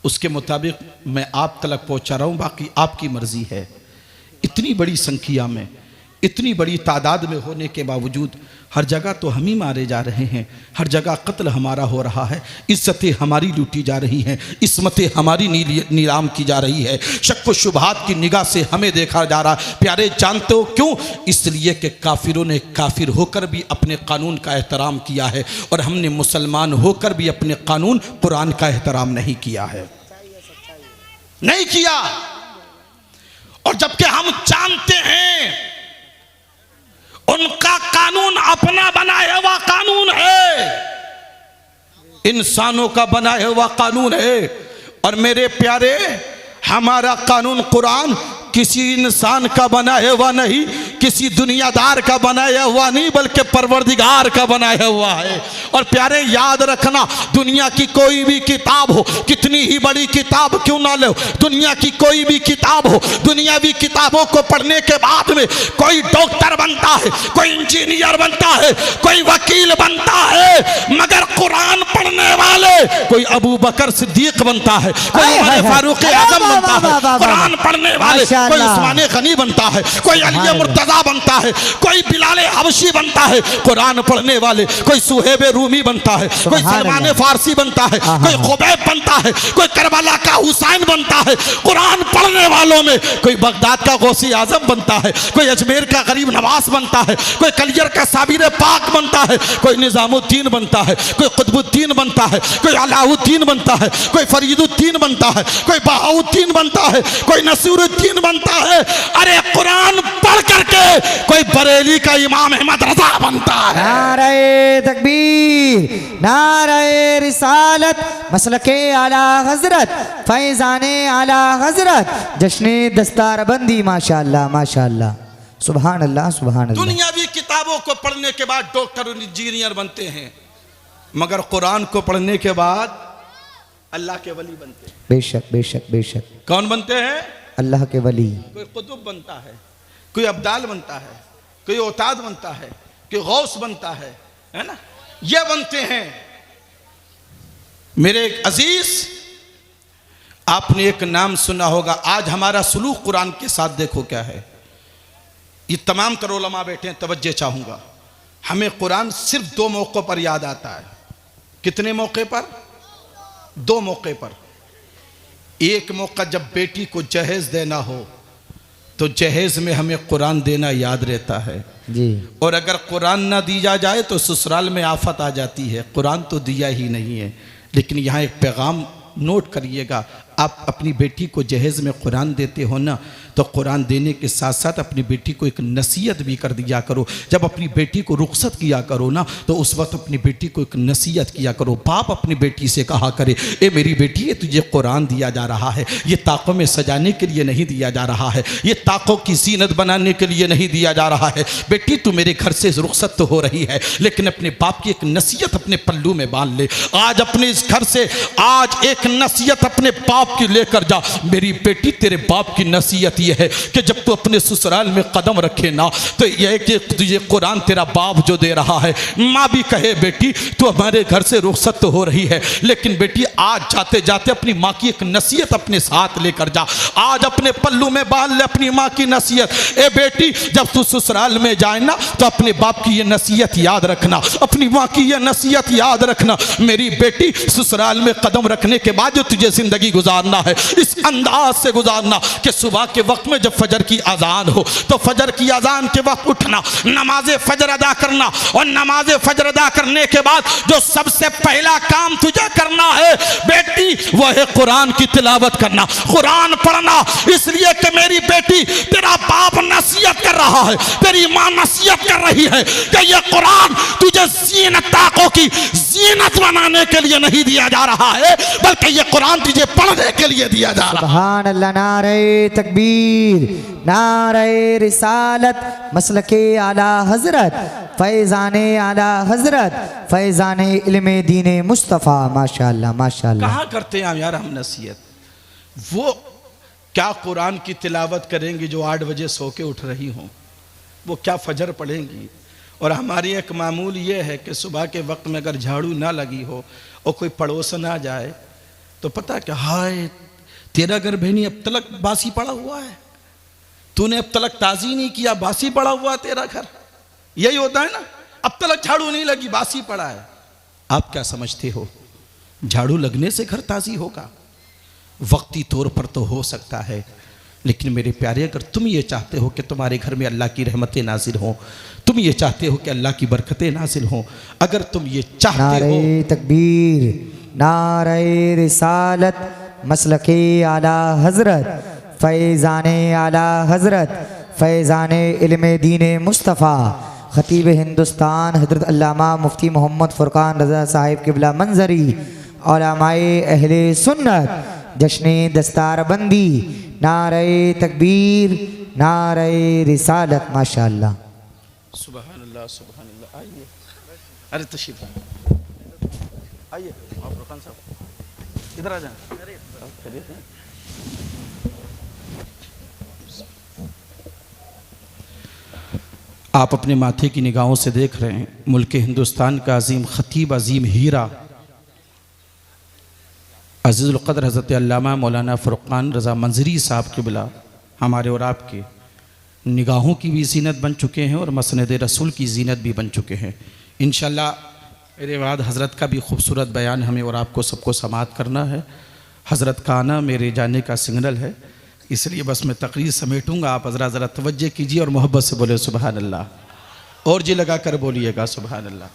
उसके मुताबिक मैं आप तक पहुंचा रहा हूं, बाकी आपकी मर्जी है। इतनी बड़ी संख्या में, इतनी बड़ी तादाद में होने के बावजूद हर जगह तो हम ही मारे जा रहे हैं, हर जगह कत्ल हमारा हो रहा है, इज्जतें हमारी लूटी जा रही हैं, इस्मतें हमारी नीलाम की जा रही है, शक व शुबहात की निगाह से हमें देखा जा रहा है। प्यारे जानते हो क्यों? इसलिए कि काफिरों ने काफिर होकर भी अपने कानून का एहतराम किया है और हमने मुसलमान होकर भी अपने कानून कुरान का एहतराम नहीं किया है, नहीं किया। और जबकि हम जानते हैं उनका कानून अपना बनाया हुआ कानून है, इंसानों का बनाया हुआ कानून है। और मेरे प्यारे, हमारा कानून कुरान किसी इंसान का बनाया हुआ नहीं, किसी दुनियादार का बनाया हुआ नहीं, बल्कि परवरदिगार का बनाया हुआ है। और प्यारे याद रखना, दुनिया की कोई भी किताब हो, कितनी ही बड़ी किताब क्यों ना लो, दुनिया की कोई भी किताब हो, दुनियावी किताबों को पढ़ने के बाद में कोई डॉक्टर बनता है, कोई इंजीनियर बनता है, कोई वकील बनता है, मगर कुरान पढ़ने वाले कोई अबू बकर सिद्दीक बनता है, कोई उमर फारूक आजम बनता है। कुरान पढ़ने वाले कोई उस्मान गनी बनता है, कोई अली मुर्तजा बनता है, कोई बिलाल हबशी बनता है। कुरान पढ़ने वाले कोई सुहेब रूमी बनता है, कोई सलमान फारसी बनता है, कोई खुबैब बनता है, कोई करबला का हुसैन बनता है। कुरान पढ़ने वालों में कोई बगदाद का गौसी आजम बनता है, कोई अजमेर का गरीब नवाज बनता है, कोई कलियर का साबिर पाक बनता है, कोई निजामुद्दीन बनता है, कोई कुतुबुद्दीन बनता है, कोई अलाउद्दीन बनता है, कोई फरीदुद्दीन बनता है, कोई बहाउद्दीन बनता है, कोई नसीरुद्दीन बनता है। अरे कुरान पढ़ करके कोई बरेली का इमाम अहमद रजा बनता है। नारे तकबीर, नारे रिसालत, मसलके आला हजरत, फैजाने आला हजरत, जश्ने दस्तारबंदी। माशाअल्लाह माशाअल्लाह, सुभान अल्लाह सुभान अल्लाह। दुनियावी किताबों को पढ़ने के बाद डॉक्टर और इंजीनियर बनते हैं, मगर कुरान को पढ़ने के बाद अल्लाह के वली बनते हैं। बेशक बेशक बेशक। कौन बनते हैं? अल्लाह के वली। कोई कुतुब बनता है, कोई अब्दाल बनता है, कोई औताद बनता है, कोई गौस बनता है ना, ये बनते हैं। मेरे अजीज, आपने एक नाम सुना होगा। आज हमारा सुलूक कुरान के साथ देखो क्या है। ये तमाम तर उलमा बैठे हैं, तवज्जो चाहूंगा। हमें कुरान सिर्फ 2 मौक़ों पर याद आता है। कितने मौके पर? 2 मौके पर। एक मौका जब बेटी को जहेज देना हो तो जहेज में हमें कुरान देना याद रहता है जी। और अगर कुरान ना दिया जाए तो ससुराल में आफत आ जाती है। कुरान तो दिया ही नहीं है। लेकिन यहाँ एक पैगाम नोट करिएगा, आप अपनी बेटी को जहेज में कुरान देते हो ना, तो कुरान देने के साथ साथ अपनी बेटी को एक नसीहत भी कर दिया करो। जब अपनी बेटी को रुखसत किया करो ना, तो उस वक्त अपनी बेटी को एक नसीहत किया करो। बाप अपनी बेटी से कहा करे, ए मेरी बेटी, ये तुझे कुरान दिया जा रहा है, ये ताकों में सजाने के लिए नहीं दिया जा रहा है, ये ताकों की जीनत बनाने के लिए नहीं दिया जा रहा है। बेटी तू मेरे घर से रुखसत तो हो रही है, लेकिन अपने बाप की एक नसीहत अपने पल्लू में बांध ले। आज अपने इस घर से आज एक नसीहत अपने बाप की लेकर जा। मेरी बेटी, तेरे बाप की नसीहत ये है कि जब तू अपने ससुराल में कदम रखे ना, तो यह है कि तुझे कुरान तेरा बाप जो दे रहा है। माँ भी कहे, बेटी तू हमारे घर से रुखसत तो हो रही है, लेकिन बेटी आज जाते जाते अपनी माँ की एक नसीहत अपने साथ लेकर जा। आज अपने पल्लू में बांध ले अपनी माँ की नसीहत। ए बेटी, जब तू ससुराल में जाए ना, तो अपने बाप की ये नसीहत याद रखना, अपनी माँ की ये नसीहत याद रखना। मेरी बेटी, ससुराल में कदम रखने के बाद जो तुझे जिंदगी गुजारना है, इस अंदाज से गुजारना कि सुबह के वक्त में जब फजर की अजान हो, तो फजर की अजान के वक्त उठना, नमाज फजर अदा करना, और नमाज फजर अदा करने के बाद जो सबसे पहला काम तुझे करना है बेटी, वह है कुरान की तिलावत करना, कुरान पढ़ना। इसलिए कि मेरी बेटी, तेरा बाप नसीहत कर रहा है, तेरी माँ नसीहत कर रही है कि यह कुरान तुझे जीनत ताकों की जीनत बनाने के लिए नहीं दिया जा रहा है, बल्कि यह कुरान तुझे पढ़ने के लिए दिया जा रहा है। सुभान अल्लाह। नारे तकबीर, नारे रिसालत, मसलके आला हजरत, फैजाने आला हजरत, फैजाने इल्मे दीने मुस्तफ़ा। माशाअल्लाह माशाअल्लाह। कहाँ करते हैं यार हम नसीहत? वो क्या कुरान की तिलावत करेंगी जो 8 बजे सो के उठ रही हों, वो क्या फजर पढ़ेंगी। और हमारी एक मामूल ये है कि सुबह के वक्त में अगर झाड़ू ना लगी हो और कोई पड़ोसन आ जाए तो पता क्या, हाय तेरा घर बहनी अब तलक बासी पड़ा हुआ है, तूने अब तलक ताज़ी नहीं किया, बासी पड़ा हुआ तेरा घर। यही होता है ना, अब तलक झाड़ू नहीं लगी, बासी पड़ा है। आप क्या समझते हो झाड़ू लगने से घर ताज़ी होगा? वक्ती तौर पर तो हो सकता है, लेकिन मेरे प्यारे अगर तुम ये चाहते हो कि तुम्हारे घर में अल्लाह की रहमतें नाजिल हों, तुम ये चाहते हो कि अल्लाह की बरकतें नाजिल हों, अगर तुम ये चाहते हो, नारे तकबीर, नारे रिसालत, मसलके आला हजरत, फैज़ाने आला हजरत, फैज़ाने इल्मे दीन मुस्तफ़ा, खतीब हिंदुस्तान हजरत अल्लामा मुफ्ती मोहम्मद फ़ुरकान रज़ा साहिब क़िबला मंजरी, उलमाए अहले सुन्नत, जश्न दस्तारबंदी, नारे तकबीर, नारे रिसालत। माशाअल्लाह, सुभान अल्लाह, सुभान अल्लाह। आइए, अरे तशरीफ आइए, आप रुखान साहब इधर आ जाएं। खैरियत है? आप अपने माथे की निगाहों से देख रहे हैं मुल्क हिंदुस्तान का अजीम खतीब, अजीम हीरा, अज़ीज़ुल क़द्र हज़रत अल्लामा मौलाना फ़ुरक़ान रज़ा मंजरी साहब क़िबला हमारे और आपके निगाहों की भी ज़ीनत बन चुके हैं और मसनद रसूल की ज़ीनत भी बन चुके हैं। इंशाअल्लाह मेरे बाद हज़रत का भी खूबसूरत बयान हमें और आपको सबको समाअत करना है। हज़रत का आना मेरे जाने का सिग्नल है, इसलिए बस मैं तकरीर समेटूँगा। आप हज़रा ज़रा तवज्जो कीजिए और मोहब्बत से बोले सुबहान अल्लाह, और जी लगा कर बोलिएगा सुबहान अल्लाह।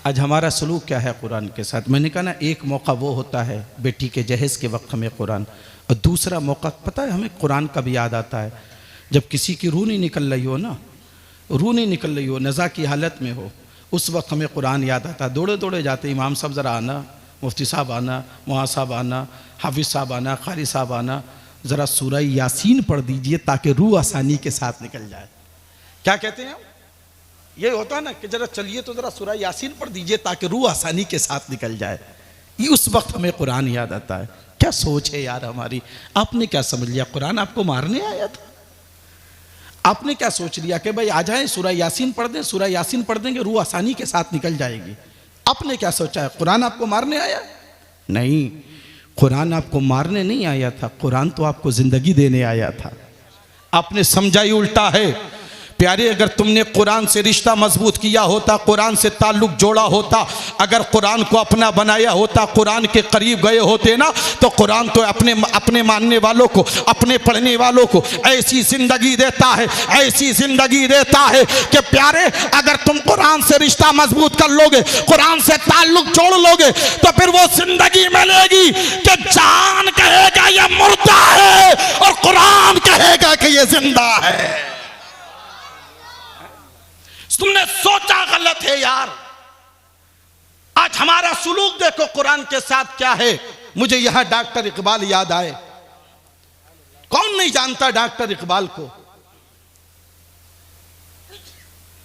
आज हमारा सलूक क्या है कुरान के साथ? मैंने कहा ना, एक मौका वो होता है बेटी के जहेज़ के वक्त हमें कुरान, और दूसरा मौका पता है हमें कुरान का भी याद आता है जब किसी की रूह नहीं निकल रही हो ना, रूह नहीं निकल रही हो, नज़ा की हालत में हो, उस वक्त हमें कुरान याद आता है। दौड़े दौड़े जाते, इमाम साहब ज़रा आना, मुफ्ती साहब आना, मुआ साहब आना, हाफिज़ साहब आना, कारी साहब आना, ज़रा सूरह यासीन पढ़ दीजिए ताकि रूह आसानी के साथ निकल जाए। क्या कहते हैं? ये होता है ना कि जरा चलिए तो ज़रा सूरह यासीन पढ़ दीजिए ताकि रूह आसानी के साथ निकल जाए। ये उस वक्त हमें कुरान याद आता है। क्या सोच है यार हमारी। आपने क्या समझ लिया कुरान आपको मारने आया था? आपने क्या सोच लिया कि भाई आ जाए सूरह यासीन पढ़ दें, सूरह यासीन पढ़ देंगे रूह आसानी के साथ निकल जाएगी। आपने क्या सोचा है कुरान आपको मारने आया? नहीं, कुरान आपको मारने नहीं आया था, कुरान तो आपको ज़िंदगी देने आया था। आपने समझा ही उल्टा है। प्यारे, अगर तुमने कुरान से रिश्ता मजबूत किया होता, कुरान से ताल्लुक जोड़ा होता, अगर कुरान को अपना बनाया होता, कुरान के करीब गए होते ना, तो कुरान तो अपने मानने वालों को, अपने पढ़ने वालों को ऐसी जिंदगी देता है, ऐसी जिंदगी देता है कि प्यारे, अगर तुम कुरान से रिश्ता मजबूत कर लोगे, कुरान से ताल्लुक जोड़ लोगे, तो फिर वो जिंदगी मिलेगी कि जान कहेगा ये मुर्दा है और कुरान कहेगा कि ये जिंदा है। तुमने सोचा गलत है यार। आज हमारा सुलूक देखो कुरान के साथ क्या है। मुझे यहां डॉक्टर इकबाल याद आए। कौन नहीं जानता डॉक्टर इकबाल को?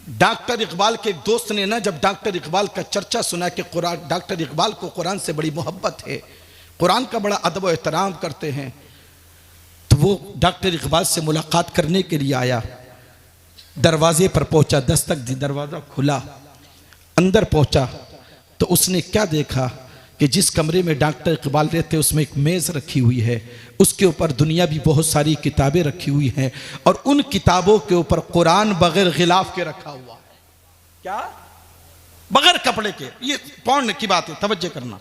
डॉक्टर इकबाल के एक दोस्त ने ना, जब डॉक्टर इकबाल का चर्चा सुना कि कुरान, डॉक्टर इकबाल को कुरान से बड़ी मोहब्बत है, कुरान का बड़ा अदब और एहतराम करते हैं, तो वो डॉक्टर इकबाल से मुलाकात करने के लिए आया। दरवाजे पर पहुंचा, दस्तक दी, दरवाज़ा खुला, अंदर पहुंचा तो उसने क्या देखा कि जिस कमरे में डॉक्टर इकबाल रहते उसमें एक मेज़ रखी हुई है, उसके ऊपर दुनिया भी बहुत सारी किताबें रखी हुई हैं और उन किताबों के ऊपर कुरान बगैर गिलाफ के रखा हुआ है। क्या? बगैर कपड़े के। ये पौंड की बात है, तवज्जो करना।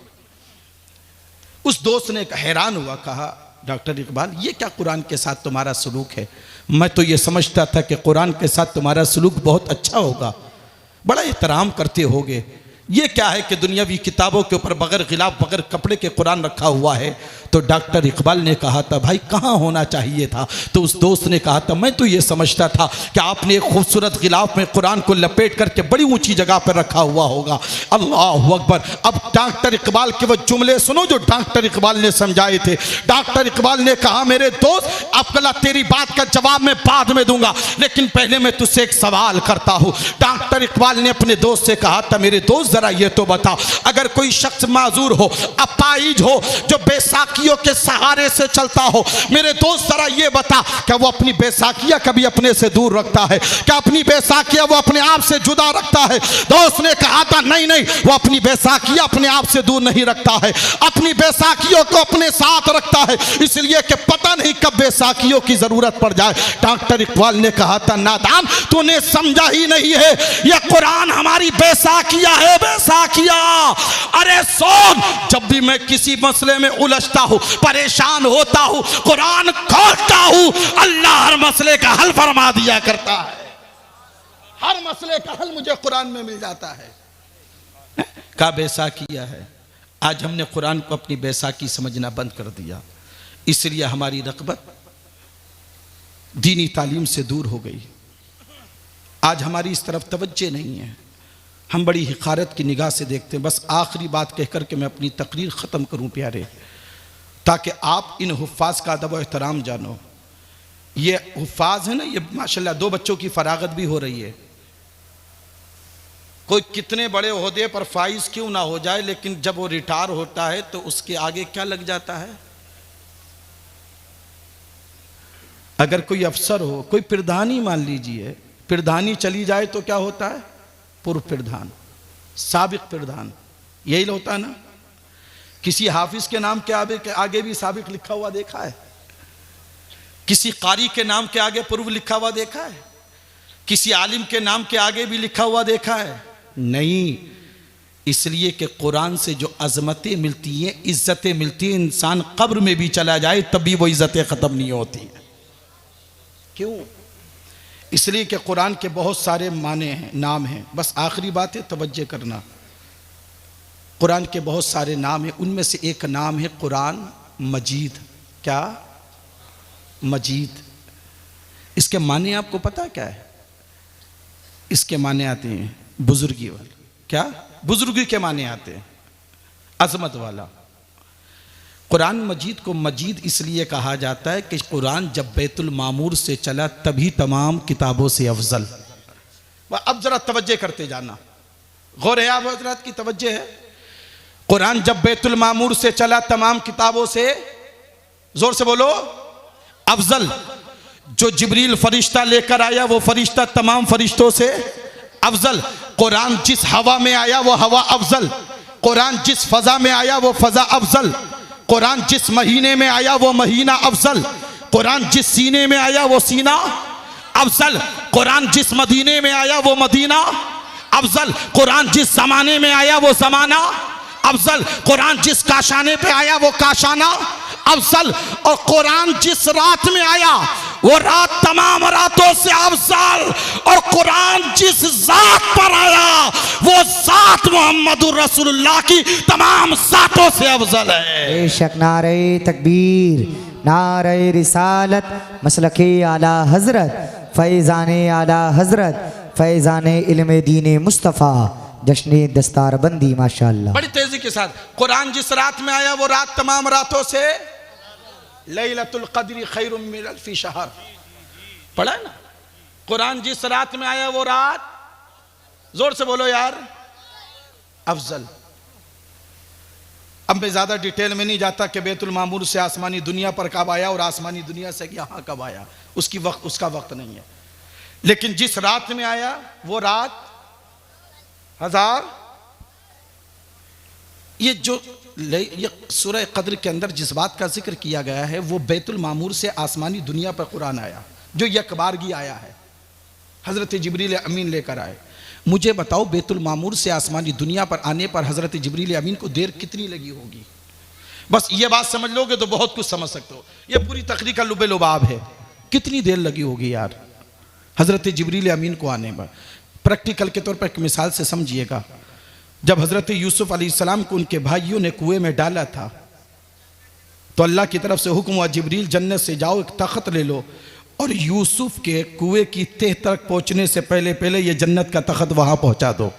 उस दोस्त ने हैरान हुआ, कहा डॉक्टर इकबाल ये क्या कुरान के साथ तुम्हारा सलूक है? मैं तो ये समझता था कि कुरान के साथ तुम्हारा सलूक बहुत अच्छा होगा, बड़ा एहतराम करते होगे। ये क्या है कि दुनियावी किताबों के ऊपर बगैर गिलाफ, बगैर कपड़े के कुरान रखा हुआ है? तो डॉक्टर इकबाल ने कहा था, भाई कहाँ होना चाहिए था? तो उस दोस्त ने कहा था, मैं तो ये समझता था कि आपने एक खूबसूरत गिलाफ में कुरान को लपेट करके बड़ी ऊंची जगह पर रखा हुआ होगा। अल्लाह अकबर। अब डॉक्टर इकबाल के वो जुमले सुनो जो डॉक्टर इकबाल ने समझाए थे। डॉक्टर इकबाल ने कहा, मेरे दोस्त अब्दुल्ला तेरी बात का जवाब मैं बाद में दूंगा, लेकिन पहले मैं तुझसे एक सवाल करता हूँ। डॉक्टर इकबाल ने अपने दोस्त से कहा था, मेरे दोस्त जरा ये तो बता, अगर कोई शख्स माजूर हो, अपाइज हो, जो बैसाखियों के सहारे से चलता हो, मेरे दोस्त जरा ये बता, क्या वो अपनी बैसाखियां कभी अपने से दूर रखता है? क्या अपनी बैसाखियां वो अपने आप से जुदा रखता है? दोस्त ने कहा था नहीं नहीं, वो अपनी बैसाखियां अपने आप से दूर नहीं रखता है, अपनी बैसाखियों को अपने साथ रखता है, इसलिए कि पता नहीं कब बैसाखियों की जरूरत पड़ जाए। डॉक्टर इकबाल ने कहा था नादान तूने समझा ही नहीं है, यह कुरान हमारी बैसाखियां है, बैसाखियां। अरे सुन, जब भी मैं किसी मसले में उलझता हूं, परेशान होता हूं, कुरान खोलता हूं, अल्लाह हर मसले का हल फरमा दिया करता है। हर मसले का हल मुझे कुरान में मिल जाता है। का बैसाखियां है। आज हमने कुरान को अपनी बैसाखी समझना बंद कर दिया, इसलिए हमारी रग़बत दीनी तालीम से दूर हो गई। आज हमारी इस तरफ तवज्जो नहीं है, हम बड़ी हिकारत की निगाह से देखते हैं। बस आखिरी बात कहकर के मैं अपनी तकरीर ख़त्म करूं प्यारे, ताकि आप इन हुफ़ाज का अदब और एहतराम जानो। ये हुफ़ाज है ना, ये माशाल्लाह 2 बच्चों की फरागत भी हो रही है। कोई कितने बड़े ओहदे पर फाइज क्यों ना हो जाए, लेकिन जब वो रिटायर होता है तो उसके आगे क्या लग जाता है? अगर कोई अफसर हो, कोई प्रधानी मान लीजिए, प्रधानी चली जाए तो क्या होता है? पूर्व प्रधान, साबिक प्रधान, यही होता है ना। किसी हाफिज के नाम के आगे भी साबिक लिखा हुआ देखा है? किसी कारी के नाम के आगे पूर्व लिखा हुआ देखा है? किसी आलिम के नाम के आगे भी लिखा हुआ देखा है? नहीं। इसलिए कि कुरान से जो अजमतें मिलती हैं, इज्जतें मिलती हैं, इंसान कब्र में भी चला जाए तब भी वो इज्जतें ख़त्म नहीं होती हैं। क्यों? इसलिए कि कुरान के बहुत सारे माने हैं, नाम हैं। बस आखिरी बात है, तवज्जो करना। कुरान के बहुत सारे नाम हैं, उनमें से एक नाम है कुरान मजीद। क्या? मजीद। इसके माने आपको पता क्या है? इसके माने आते हैं बुजुर्गी वाले। क्या? बुजुर्गी के माने आते हैं, अजमत वाला। कुरान मजीद को मजीद इसलिए कहा जाता है कि कुरान जब बैतुल मामूर से चला तभी तमाम किताबों से अफजल। अब जरा तवज्जो करते जाना, गौर है आप हज़रात की तवज्जो है। कुरान जब बैतुल मामूर से चला तमाम किताबों से, जोर से बोलो, अफजल। जो जिब्रील फरिश्ता लेकर आया वो फरिश्ता तमाम फरिश्तों से अफजल। कुरान जिस हवा में आया वो हवा अफजल। कुरान जिस फजा में आया वो फजा अफजल। कुरान जिस महीने में आया वो महीना अफजल। कुरान जिस सीने में आया वो सीना अफजल। कुरान जिस मदीने में आया वो मदीना अफजल। कुरान जिस जमाने में आया वो जमाना अफजल। कुरान जिस काशाने पे आया वो काशाना अफजल। और कुरान जिस रात में आया वो रात तमाम रातों से अफजल। और कुरान जिस जात पर आया वो जात मोहम्मदुर रसूलुल्लाह की तमाम जातों से अफजल है। बेशक नारे तकबीर, नारे रिसालत, मसलके आला हजरत, फैज़ाने आला हजरत, फैज़ाने इल्म दीन मुस्तफ़ा, जश्न दस्तारबंदी। माशाअल्लाह। बड़ी तेजी के साथ, कुरान जिस रात में आया वो रात तमाम रातों से, लैलतुल क़द्र खैरुम मिन अल्फ़ि शहर, पढ़ा है ना। कुरान जिस रात में आया वो रात, जोर से बोलो यार, अफजल। अब मैं ज़्यादा डिटेल में नहीं जाता कि बैतुल मामूर से आसमानी दुनिया पर कब आया और आसमानी दुनिया से यहाँ कब आया, उसका वक्त नहीं है। लेकिन जिस रात में आया वो रात हजार, ये सूरह क़द्र के अंदर जिस बात का जिक्र किया गया है वो बैतुल मामूर से आसमानी दुनिया पर कुरान आया, जो यकबारगी आया है, हज़रत जिब्रील अमीन लेकर आए। मुझे बताओ बैतुल मामूर से आसमानी दुनिया पर आने पर हज़रत जिब्रील अमीन को देर कितनी लगी होगी? बस ये बात समझ लोगे तो बहुत कुछ समझ सकते हो। ये पूरी तकरीर का लुबे लुबाब है, कितनी देर लगी होगी यार हज़रत जिब्रील अमीन को आने पर। प्रैक्टिकल के तौर पर एक मिसाल से समझिएगा। जब हज़रत यूसुफ अलैहिस्सलाम को उनके भाइयों ने कुएं में डाला था तो अल्लाह की तरफ से हुक्म हुआ, जिब्रील जन्नत से जाओ, एक तख्त ले लो और यूसुफ के कुएं की तह तक पहुंचने से पहले पहले ये जन्नत का तख्त वहां पहुंचा दो।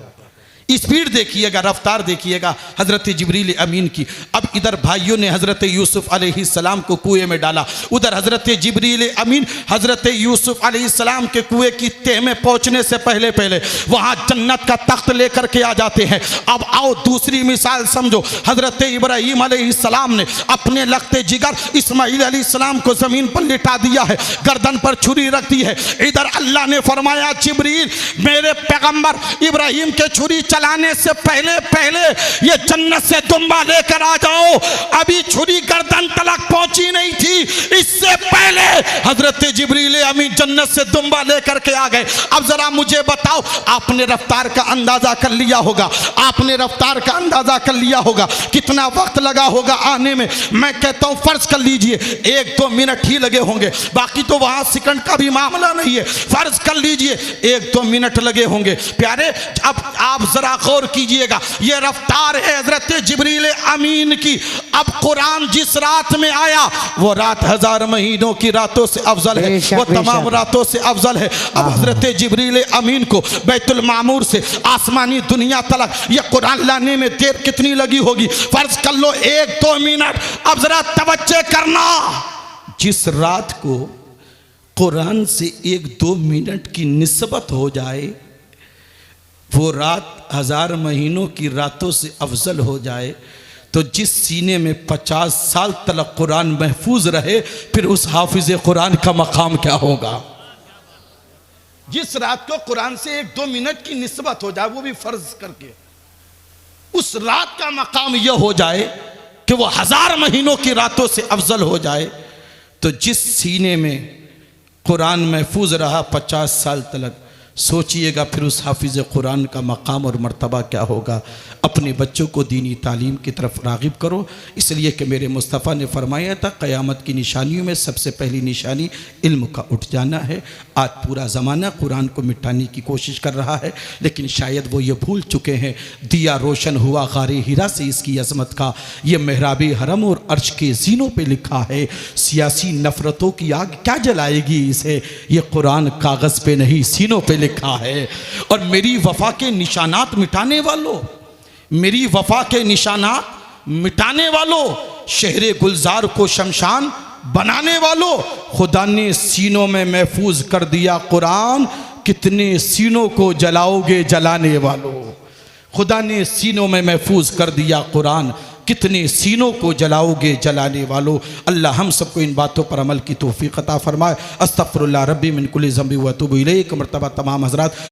स्पीड देखिएगा, रफ्तार देखिएगा हज़रत जिब्रील अमीन की। अब इधर भाइयों ने हज़रत यूसुफ अलैहिस्सलाम को कुएं में डाला, उधर हज़रत जिब्रील अमीन हज़रत यूसुफ अलैहिस्सलाम के कुएं की तह में पहुंचने से पहले पहले वहां जन्नत का तख्त लेकर के आ जाते हैं। अब आओ दूसरी मिसाल समझो, हज़रत इब्राहीम अलैहिस्सलाम ने अपने लगते जिगर इस्माइल अलैहिस्सलाम को ज़मीन पर लिटा दिया है, गर्दन पर छुरी रख दी है। इधर अल्लाह ने फरमाया जिब्रील मेरे पैगंबर इब्राहीम के छुरी चलाने से पहले पहले ये जन्नत से दुम्बा लेकर आ जाओ। अभी छुरी गर्दन तलक पहुंची नहीं थी, इससे पहले हजरत जिब्रील अमीन जन्नत से दुम्बा लेकर के आ गए। अब जरा मुझे बताओ, आपने रफ्तार का अंदाजा कर लिया होगा, आपने रफ्तार का अंदाजा कर लिया होगा कितना वक्त लगा होगा आने में। मैं कहता हूं फर्ज कर लीजिए 1-2 मिनट ही लगे होंगे, बाकी तो वहां सेकंड का भी मामला नहीं है। फर्ज कर लीजिए 1-2 मिनट लगे होंगे। प्यारे अब आप जरा गौर कीजिएगा, ये रफ्तार है हजरत जिब्रील अमीन की। अब कुरान जिस रात में आया वो रात 1000 महीनों की रातों से अफजल है, वो तमाम रातों से अफजल है। अब हजरत जिब्रील अमीन को बैतुल मामूर से आसमानी दुनिया तलक ये कुरान लाने में देर कितनी लगी होगी? फर्ज कर लो 1-2 मिनट। अब जरा तवज्जो करना, जिस रात को कुरान से 1-2 मिनट की निस्बत हो जाए वो रात 1000 महीनों की रातों से अफजल हो जाए, तो जिस सीने में 50 साल तक कुरान महफूज रहे फिर उस हाफिज कुरान का मकाम क्या होगा? जिस रात को कुरान से 1-2 मिनट की निस्बत हो जाए वो भी फर्ज करके, उस रात का मकाम यह हो जाए कि वो 1000 महीनों की रातों से अफजल हो जाए, तो जिस सीने में कुरान महफूज रहा 50 साल तक, सोचिएगा फिर उस हाफिज़ कुरान का मकाम और मर्तबा क्या होगा। अपने बच्चों को दीनी तालीम की तरफ राग़िब करो, इसलिए कि मेरे मुस्तफ़ा ने फरमाया था क़यामत की निशानियों में सबसे पहली निशानी इल्म का उठ जाना है। आज पूरा ज़माना कुरान को मिटाने की कोशिश कर रहा है, लेकिन शायद वो ये भूल चुके हैं दिया रोशन हुआ गारे हिरा से इसकी अज़मत का, ये मेहराब हरम और अर्श के ज़ीनों पे लिखा है। सियासी नफ़रतों की आग क्या जलाएगी इसे, ये कुरान कागज़ पे नहीं सीनों पे लिखा है। और मेरी वफ़ा के निशानात मिटाने वालों, मेरी वफ़ा के निशानात मिटाने वालों, शहरे गुलजार को शमशान बनाने वालों, खुदा ने सीनों में महफूज कर दिया कुरान, कितने सीनों को जलाओगे जलाने वालों। खुदा ने सीनों में महफूज कर दिया कुरान, कितने सीनों को जलाओगे जलाने वालों। अल्लाह हम सबको इन बातों पर अमल की तौफीक अता फरमाए। अस्तगफिरुल्लाह रब्बी मिन कुल्लि ज़ंबि व अतूबु इलैहि। मर्तबा तमाम हज़रात